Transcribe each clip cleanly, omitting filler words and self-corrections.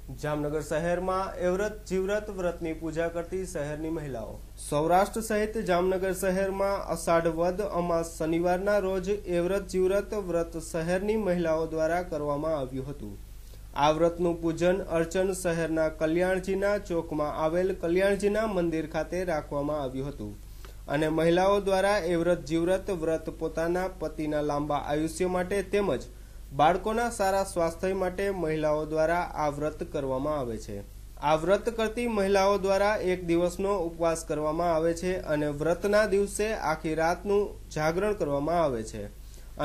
જામનગર શહેરમાં એવ્રત જીવ્રત વ્રતની પૂજા કરતી શહેરની મહિલાઓ। સૌરાષ્ટ્ર સહિત જામનગર શહેરમાં અષાઢ વદ અમાસ શનિવારના રોજ એવ્રત જીવ્રત વ્રત શહેરની મહિલાઓ દ્વારા કરવામાં આવ્યું હતું। આ વ્રતનું પૂજન અર્ચન શહેરના કલ્યાણજીના ચોકમાં આવેલ કલ્યાણજીના મંદિર ખાતે રાખવામાં આવ્યું હતું અને મહિલાઓ દ્વારા એવ્રત જીવ્રત વ્રત પોતાના પતિના લાંબા આયુષ્ય માટે તેમજ બાળકોના સારા સ્વાસ્થ્ય માટે મહિલાઓ દ્વારા આ વ્રત કરવામાં આવે છે। આ વ્રત કરતી મહિલાઓ દ્વારા એક દિવસનો ઉપવાસ કરવામાં આવે છે અને વ્રતના દિવસે આખી રાતનું જાગરણ કરવામાં આવે છે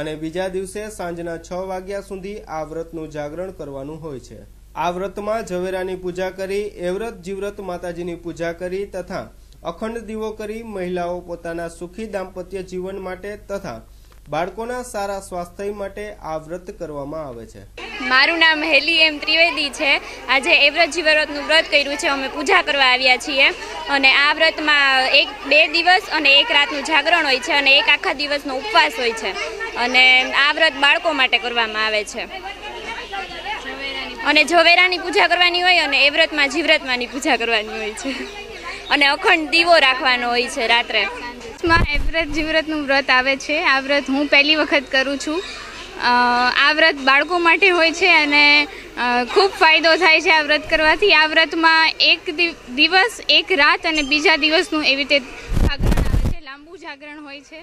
અને બીજા દિવસે સાંજના 6 વાગ્યા સુધી આ વ્રતનું જાગરણ કરવાનું હોય છે। આ વ્રતમાં ઝવેરાની પૂજા કરી એવ્રત જીવ્રત માતાજીની પૂજા કરી તથા અખંડ દીવો કરી મહિલાઓ પોતાના સુખી દાંપત્ય જીવન માટે તથા બાળકોના સારા સ્વાસ્થ્ય માટે આ વ્રત કરવામાં આવે છે। મારું નામ હેલી એમ ત્રિવેદી છે। આજે એવ્રત જીવ્રતનું વ્રત કર્યું છે। અમે પૂજા કરવા આવ્યા છીએ અને આ વ્રતમાં 2 દિવસ અને 1 રાતનું જાગરણ હોય છે અને 1 આખા દિવસનો ઉપવાસ હોય છે અને આ વ્રત બાળકો માટે કરવામાં આવે છે અને ઝવેરાની પૂજા કરવાની હોય અને એવ્રતમાં જીવ્રતમાંની પૂજા કરવાની હોય છે અને અખંડ દીવો રાખવાનો હોય છે રાત્રે। એવ્રત જીવ્રતનું વ્રત આવે છે। આ વ્રત હું પહેલી વખત કરું છું। આ વ્રત બાળકો માટે હોય છે અને ખૂબ ફાયદો થાય છે આ વ્રત કરવાથી। આ વ્રતમાં 1 દિવસ 1 રાત અને બીજા દિવસનું એવી રીતે જાગરણ આવે છે, લાંબુ જાગરણ હોય છે।